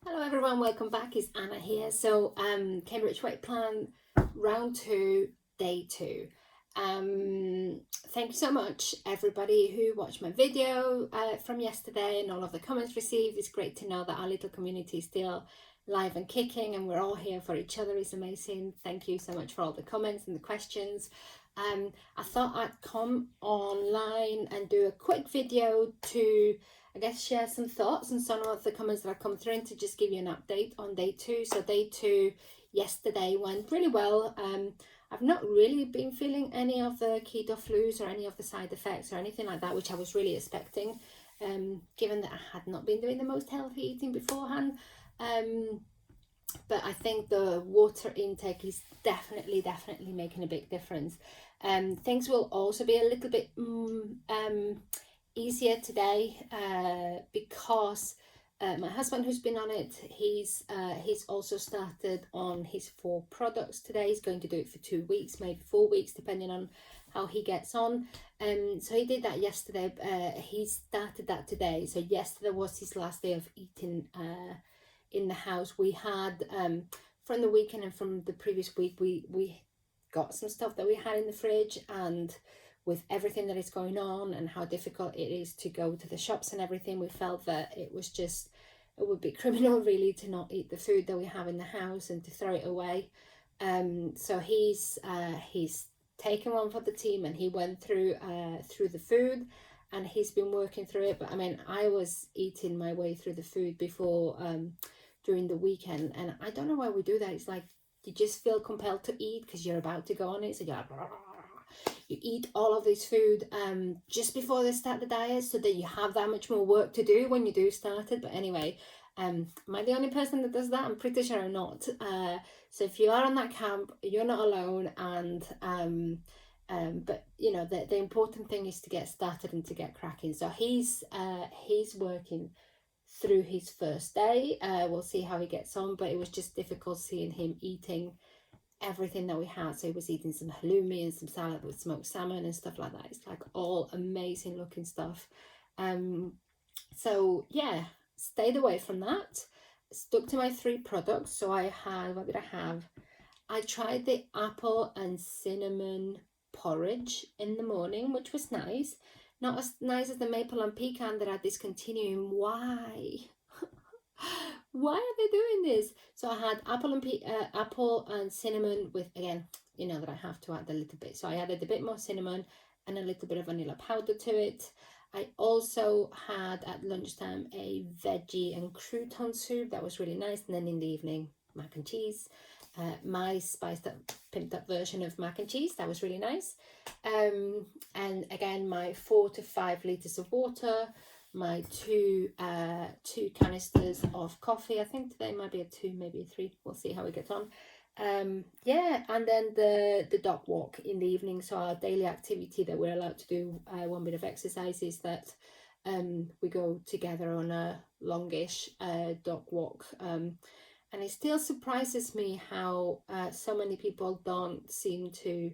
Hello everyone, welcome back. It's Anna here. So Cambridge Weight Plan round 2, day 2. Thank you so much everybody who watched my video from yesterday and all of the comments received. It's great to know that our little community is still live and kicking and we're all here for each other. It's amazing. Thank you so much for all the comments and the questions. I thought I'd come online and do a quick video to share some thoughts and some of the comments that have come through and to just give you an update on day 2. So day 2 yesterday went really well. I've not really been feeling any of the keto flus or any of the side effects or anything like that, which I was really expecting, given that I had not been doing the most healthy eating beforehand. But I think the water intake is definitely making a big difference. Things will also be a little bit easier today because my husband, who's been on it, he's also started on his 4 products today. He's going to do it for 2 weeks, maybe 4 weeks, depending on how he gets on. So he did that yesterday. He started that today. So yesterday was his last day of eating in the house. We had from the weekend and from the previous week, we got some stuff that we had in the fridge, and with everything that is going on and how difficult it is to go to the shops and everything, we felt that it would be criminal really to not eat the food that we have in the house and to throw it away. So he's taken one for the team and he went through the food and he's been working through it. But I mean, I was eating my way through the food before during the weekend, and I don't know why we do that. It's like you just feel compelled to eat because you're about to go on it, so you're like, you eat all of this food just before they start the diet so that you have that much more work to do when you do start it. But anyway, am I the only person that does that? I'm pretty sure I'm not. So if you are on that camp, you're not alone. And but you know, the important thing is to get started and to get cracking. So he's working through his first day. We'll see how he gets on, but it was just difficult seeing him eating everything that we had. So he was eating some halloumi and some salad with smoked salmon and stuff like that. It's like all amazing looking stuff. So yeah, stayed away from that. Stuck to my 3 products. So I had, what did I have? I tried the apple and cinnamon porridge in the morning, which was nice. Not as nice as the maple and pecan that are discontinuing. Why? Why are they doing this? So I had apple and cinnamon with, again, you know that I have to add a little bit. So I added a bit more cinnamon and a little bit of vanilla powder to it. I also had at lunchtime a veggie and crouton soup that was really nice. And then in the evening, mac and cheese. My spiced up, pimped up version of mac and cheese. That was really nice. And again, my 4 to 5 liters of water, my two canisters of coffee. I think today might be a 2, maybe a 3. We'll see how we get on. Yeah, and then the dog walk in the evening. So our daily activity that we're allowed to do, one bit of exercise is that we go together on a longish dog walk. And it still surprises me how so many people don't seem to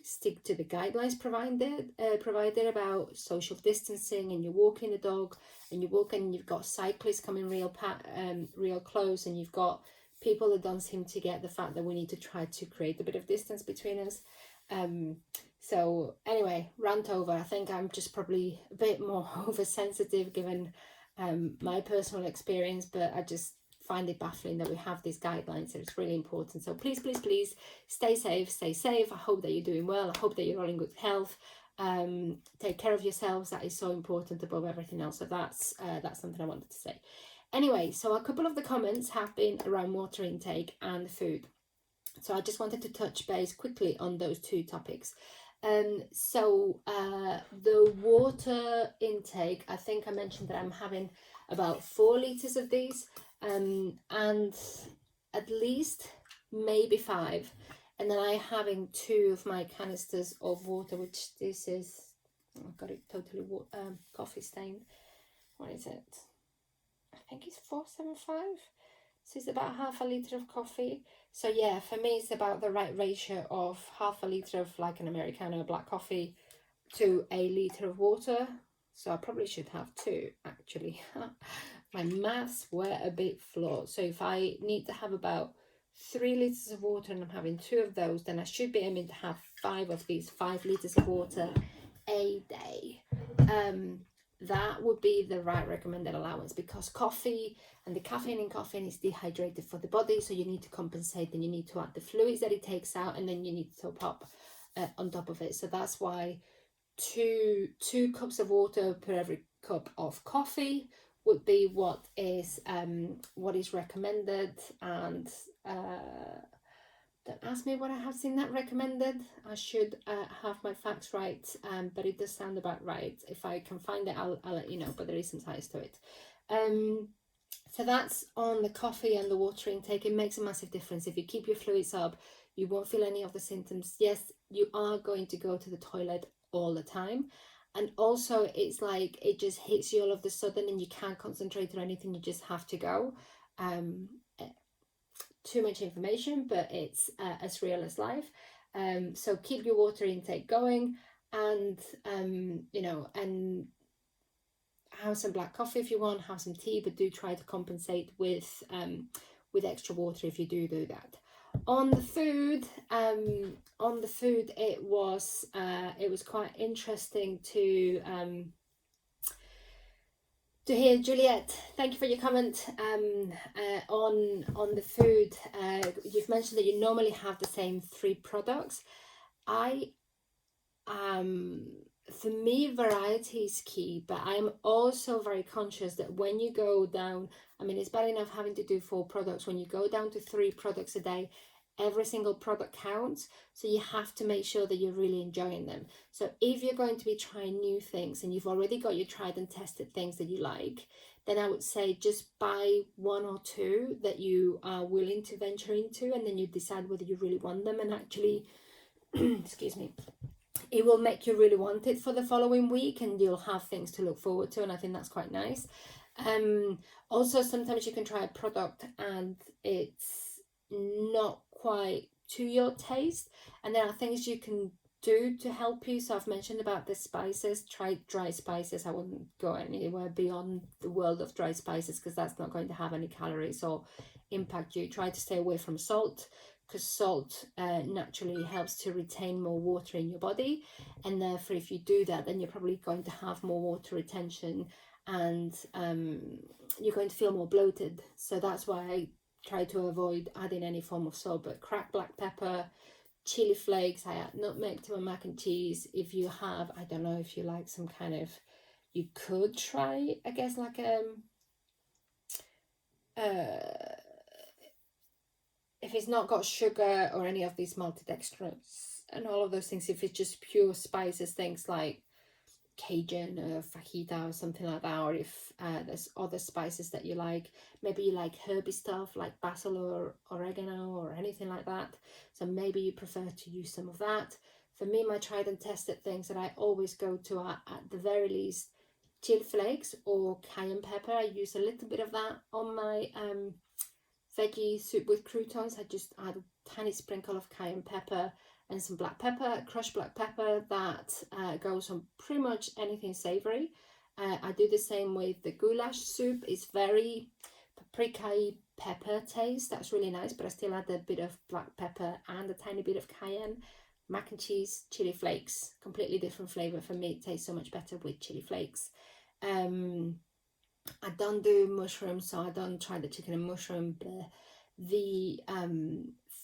stick to the guidelines provided about social distancing, and you're walking the dog and you're walking, you've got cyclists coming real close, and you've got people that don't seem to get the fact that we need to try to create a bit of distance between us. So anyway, rant over. I think I'm just probably a bit more oversensitive given my personal experience, but I just find it baffling that we have these guidelines. So it's really important. So please stay safe. I hope that you're doing well. I hope that you're all in good health. Take care of yourselves. That is so important above everything else. So that's something I wanted to say. Anyway, so a couple of the comments have been around water intake and food. So I just wanted to touch base quickly on those 2 topics. So the water intake, I think I mentioned that I'm having about 4 liters of these, and at least maybe 5, and then I'm having 2 of my canisters of water, which this is, I've got it totally coffee stained. What is it? I think it's 475. So it's about half a liter of coffee. So yeah, for me it's about the right ratio of half a liter of like an Americano black coffee to a liter of water. So I probably should have 2 actually. my maths were a bit flawed. So if I need to have about 3 liters of water and I'm having 2 of those, then I should be aiming to have 5 of these 5 liters of water a day. That would be the right recommended allowance, because coffee and the caffeine in coffee is dehydrated for the body, so you need to compensate, and you need to add the fluids that it takes out, and then you need to top up on top of it. So that's why two cups of water per every cup of coffee would be what is recommended. And don't ask me what I have seen that recommended. I should have my facts right, but it does sound about right. If I can find it, I'll let you know, but there is some ties to it. So that's on the coffee and the water intake. It makes a massive difference. If you keep your fluids up, you won't feel any of the symptoms. Yes, you are going to go to the toilet all the time, and also it's like it just hits you all of a sudden and you can't concentrate on anything, you just have to go. Too much information, but it's as real as life. So keep your water intake going, and and have some black coffee if you want, have some tea, but do try to compensate with extra water if you do that. On the food, it was quite interesting to hear, Juliet. Thank you for your comment on the food. You've mentioned that you normally have the same 3 products. For me, variety is key, but I'm also very conscious that when you go down, I mean, it's bad enough having to do 4 products. When you go down to 3 products a day, every single product counts. So you have to make sure that you're really enjoying them. So if you're going to be trying new things and you've already got your tried and tested things that you like, then I would say just buy 1 or 2 that you are willing to venture into, and then you decide whether you really want them. And actually, excuse me, it will make you really want it for the following week, and you'll have things to look forward to, and I think that's quite nice. Also, sometimes you can try a product and it's not quite to your taste, and there are things you can do to help you. So I've mentioned about the spices. Try dry spices. I wouldn't go anywhere beyond the world of dry spices, because that's not going to have any calories or impact you. Try to stay away from salt, because salt naturally helps to retain more water in your body, and therefore if you do that, then you're probably going to have more water retention, and you're going to feel more bloated. So that's why I try to avoid adding any form of salt. But cracked black pepper, chili flakes, I add nutmeg to my mac and cheese. If you have, I don't know if you like some kind of, you could try, I guess, like if it's not got sugar or any of these maltodextrins and all of those things, if it's just pure spices, things like Cajun or fajita or something like that, or if there's other spices that you like, maybe you like herby stuff like basil or oregano or anything like that, so maybe you prefer to use some of that. For me, my tried and tested things that I always go to are, at the very least, chili flakes or cayenne pepper. I use a little bit of that on my veggie soup with croutons. I just add a tiny sprinkle of cayenne pepper and some black pepper, crushed black pepper. That goes on pretty much anything savory. I do the same with the goulash soup. It's very paprika pepper taste. That's really nice, but I still add a bit of black pepper and a tiny bit of cayenne. Mac and cheese, chili flakes, completely different flavor. For me, it tastes so much better with chili flakes. I don't do mushrooms, so I don't try the chicken and mushroom. But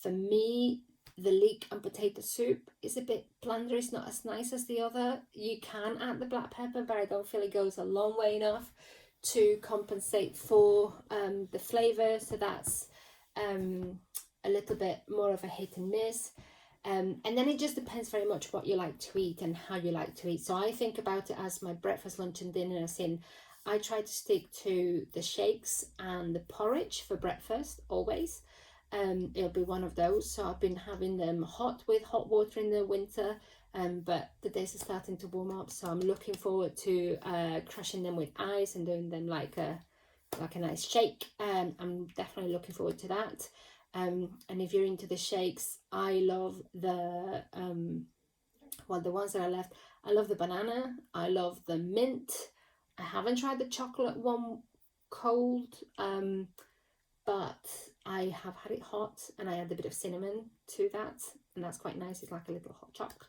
for me, the leek and potato soup is a bit blander. It's not as nice as the other. You can add the black pepper, but I don't feel it goes a long way enough to compensate for the flavor. So that's a little bit more of a hit and miss. And then it just depends very much what you like to eat and how you like to eat. So I think about it as my breakfast, lunch and dinner, as in I try to stick to the shakes and the porridge for breakfast always. It'll be one of those. So I've been having them hot with hot water in the winter, but the days are starting to warm up, so I'm looking forward to crushing them with ice and doing them like a nice shake. I'm definitely looking forward to that. And if you're into the shakes, I love the the ones that I left. I love the banana. I love the mint. I haven't tried the chocolate one cold, but I have had it hot, and I add a bit of cinnamon to that, and that's quite nice. It's like a little hot choc.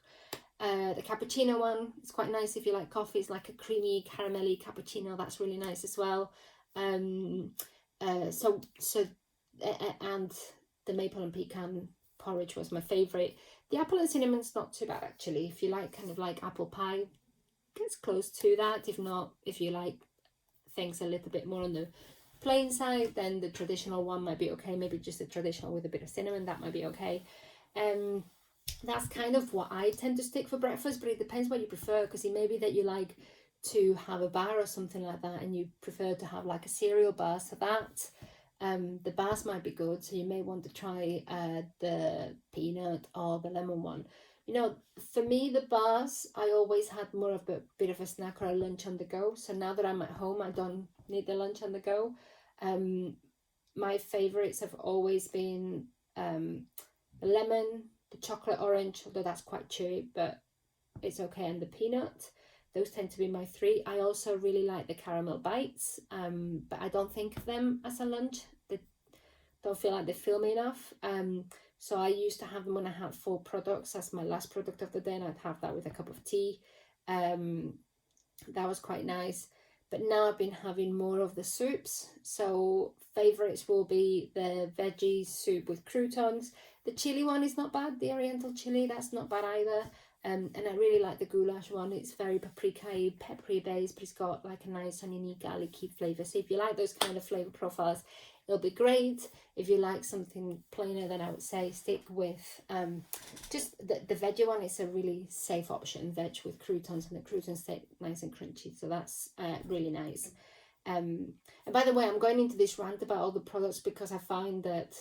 The cappuccino one is quite nice if you like coffee. It's like a creamy caramelly cappuccino. That's really nice as well. And the maple and pecan porridge was my favorite. The apple and cinnamon's not too bad actually. If you like kind of like apple pie, gets close to that. If not, if you like things a little bit more on the plain side, then the traditional one might be okay. Maybe just the traditional with a bit of cinnamon, that might be okay. That's kind of what I tend to stick for breakfast, but it depends what you prefer, because it may be that you like to have a bar or something like that and you prefer to have like a cereal bar, so that the bars might be good, so you may want to try the peanut or the lemon one. You know, for me, the bars, I always had more of a bit of a snack or a lunch on the go. So now that I'm at home, I don't need the lunch on the go. My favorites have always been the lemon, the chocolate orange, although that's quite chewy, but it's okay, and the peanut. Those tend to be my three. I also really like the caramel bites, but I don't think of them as a lunch. They don't feel like they fill me enough. So I used to have them when I had 4 products as my last product of the day, and I'd have that with a cup of tea. That was quite nice. But now I've been having more of the soups. So favorites will be the veggie soup with croutons. The chili one is not bad. The oriental chili, that's not bad either. And I really like the goulash one. It's very paprika-y, peppery based, but it's got like a nice oniony, garlicky flavour. So if you like those kind of flavour profiles, it'll be great. If you like something plainer, then I would say stick with just the veggie one. Is a really safe option, veg with croutons, and the croutons stay nice and crunchy. So that's really nice. And by the way, I'm going into this rant about all the products because I find that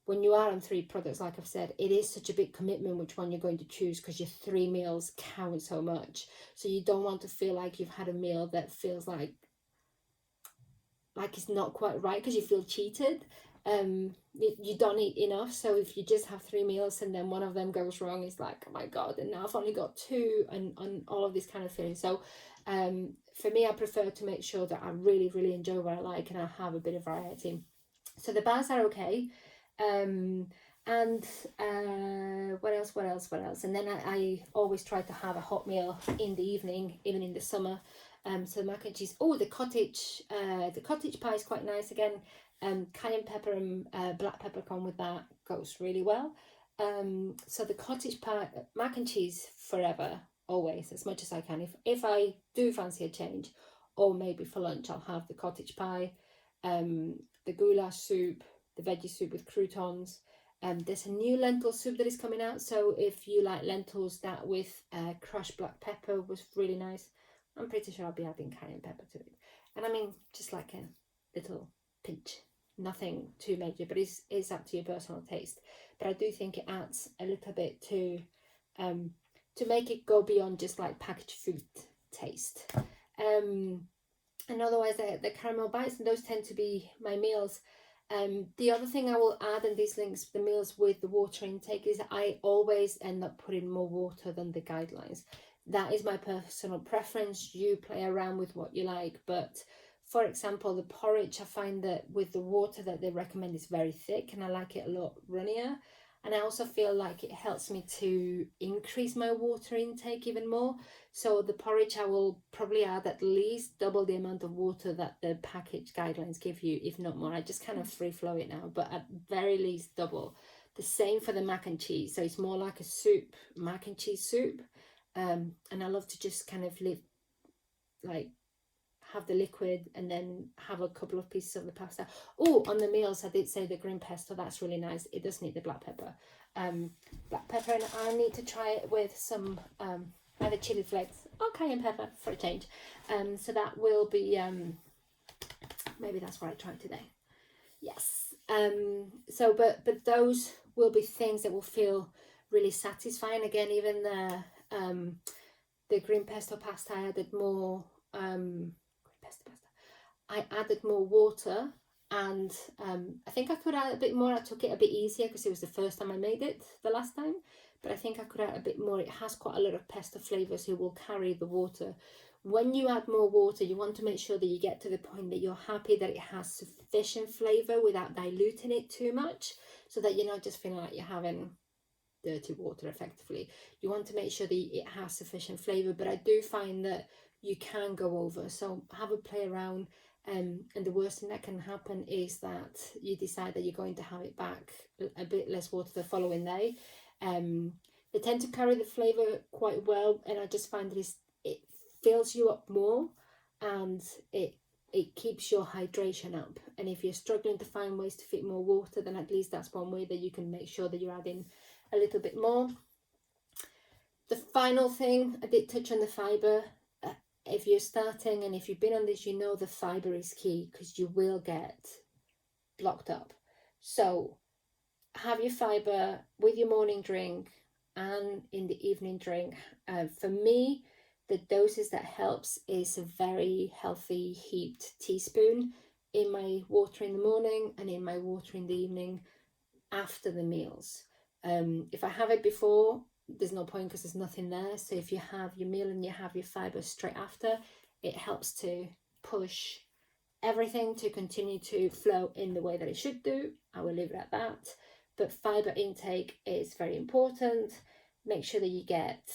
when you are on 3 products, like I've said, it is such a big commitment which one you're going to choose, because your 3 meals count so much. So you don't want to feel like you've had a meal that feels like it's not quite right, because you feel cheated. You don't eat enough. So if you just have 3 meals and then one of them goes wrong, it's like, oh my God, and now I've only got 2, and all of this kind of feeling. So for me, I prefer to make sure that I really, really enjoy what I like and I have a bit of variety. So the bars are okay. And what else? And then I always try to have a hot meal in the evening, even in the summer. So mac and cheese. Oh, the cottage pie is quite nice. Again, cayenne pepper and black peppercorn with that goes really well. So the cottage pie, mac and cheese forever, always, as much as I can. If I do fancy a change, or maybe for lunch, I'll have the cottage pie, the goulash soup, the veggie soup with croutons. There's a new lentil soup that is coming out, so if you like lentils, that with crushed black pepper was really nice. I'm pretty sure I'll be adding cayenne pepper to it, and I mean just like a little pinch, nothing too major, but it's up to your personal taste. But I do think it adds a little bit to make it go beyond just like packaged food taste. And otherwise the caramel bites, and those tend to be my meals. The other thing I will add, and these links the meals with the water intake, is I always end up putting more water than the guidelines. That is my personal preference. You play around with what you like, but for example, the porridge, I find that with the water that they recommend is very thick, and I like it a lot runnier. And I also feel like it helps me to increase my water intake even more. So the porridge, I will probably add at least double the amount of water that the package guidelines give you, if not more. I just kind of free flow it now, but at very least double. The same for the mac and cheese. So it's more like a soup, mac and cheese soup. And I love to just kind of have the liquid and then have a couple of pieces of the pasta. Oh, on the meals, I did say the green pesto. That's really nice. It does need the black pepper. And I need to try it with some either chili flakes or cayenne pepper for a change. So that will be maybe that's what I try today. Yes. So but those will be things that will feel really satisfying. Again, even the green pesto pasta, I added more I added more water, and I think I could add a bit more. I took it a bit easier because it was the first time I made it the last time, but I think I could add a bit more. It has quite a lot of pesto flavour, so it will carry the water When you add more water, you want to make sure that you get to the point that you're happy that it has sufficient flavor without diluting it too much, so that you're not just feeling like you're having dirty water effectively. You want to make sure that it has sufficient flavor, but I do find that you can go over, so have a play around. And the worst thing that can happen is that you decide that you're going to have it back a bit less water the following day. They tend to carry the flavor quite well, and I just find that it fills you up more, and it keeps your hydration up. And if you're struggling to find ways to fit more water, then at least that's one way that you can make sure that you're adding a little bit more. The final thing, I did touch on the fiber. If you're starting and if you've been on this, you know the fiber is key, because you will get blocked up. So have your fiber with your morning drink and in the evening drink. For me, the doses that helps is a very healthy heaped teaspoon in my water in the morning and in my water in the evening after the meals. If I have it before, there's no point, because there's nothing there. So if you have your meal and you have your fiber straight after, it helps to push everything to continue to flow in the way that it should do. I will leave it at that. But fiber intake is very important. Make sure that you get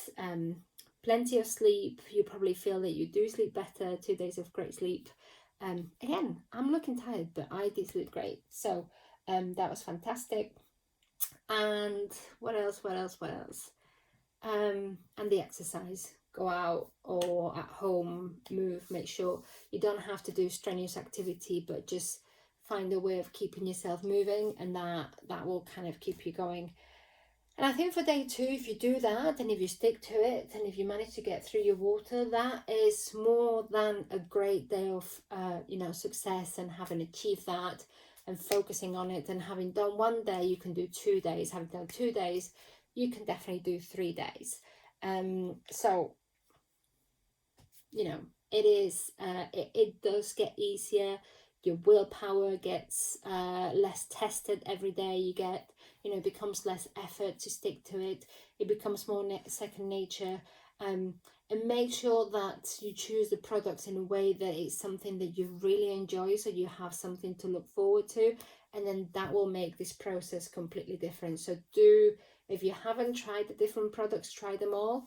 plenty of sleep. You probably feel that you do sleep better. 2 days of great sleep. Again, I'm looking tired, but I did sleep great. So that was fantastic. And what else? And the exercise. Go out or at home, move. Make sure you don't have to do strenuous activity, but just find a way of keeping yourself moving, and that will kind of keep you going. And I think for day 2, if you do that and if you stick to it and if you manage to get through your water, that is more than a great day of success, and having achieved that and focusing on it, and having done 1 day, you can do 2 days. Having done 2 days, you can definitely do 3 days. So it is it does get easier. Your willpower gets less tested every day. You get, it becomes less effort to stick to it. It becomes more second nature. And make sure that you choose the products in a way that it's something that you really enjoy, so you have something to look forward to, and then that will make this process completely different. So if you haven't tried the different products, try them all.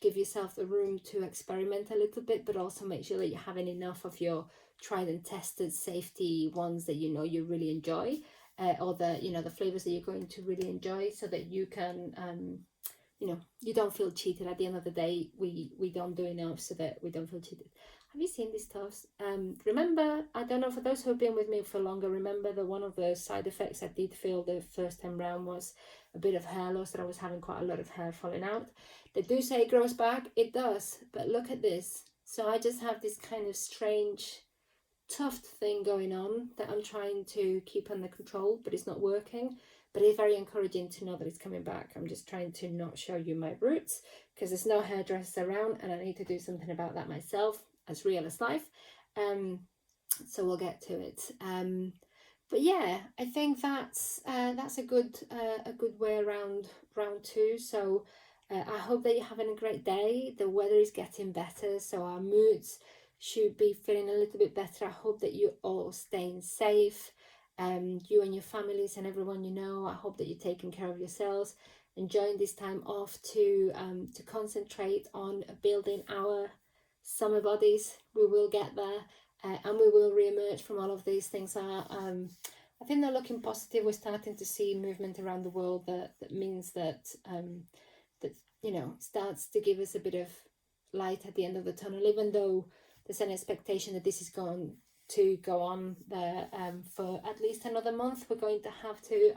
Give yourself the room to experiment a little bit, but also make sure that you're having enough of your tried and tested safety ones that you really enjoy, or the flavors that you're going to really enjoy, so that you can you don't feel cheated. At the end of the day, we don't do enough so that we don't feel cheated. Have you seen these stuffs? Remember, I don't know, for those who have been with me for longer, remember that one of the side effects I did feel the first time round was a bit of hair loss, that I was having quite a lot of hair falling out. They do say it grows back. It does, but look at this. So I just have this kind of strange tuft thing going on that I'm trying to keep under control, but it's not working. But it's very encouraging to know that it's coming back. I'm just trying to not show you my roots, because there's no hairdressers around, and I need to do something about that myself, as real as life. So we'll get to it. But yeah, I think that's a good way around round 2. So I hope that you're having a great day. The weather is getting better, so our moods should be feeling a little bit better. I hope that you're all staying safe. You and your families and everyone I hope that you're taking care of yourselves, enjoying this time off to concentrate on building our summer bodies. We will get there, and we will re-emerge from all of these things. I think they're looking positive. We're starting to see movement around the world that means that starts to give us a bit of light at the end of the tunnel, even though there's an expectation that this is going to go on there for at least another month. We're going to have to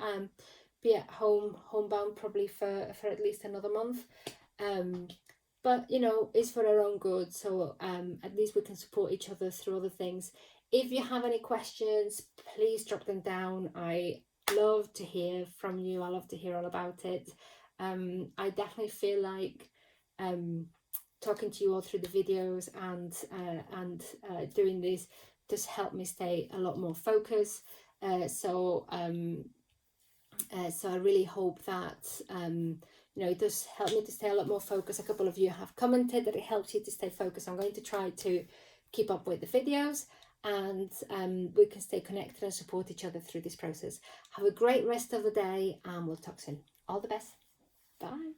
be at homebound probably for at least another month, but it's for our own good, so at least we can support each other through other things. If you have any questions, please drop them down. I love to hear from you. I love to hear all about it. I definitely feel like talking to you all through the videos and doing this just help me stay a lot more focused. So I really hope that You know, it does help me to stay a lot more focused. A couple of you have commented that it helps you to stay focused. I'm going to try to keep up with the videos, and we can stay connected and support each other through this process. Have a great rest of the day, and we'll talk soon. All the best. Bye.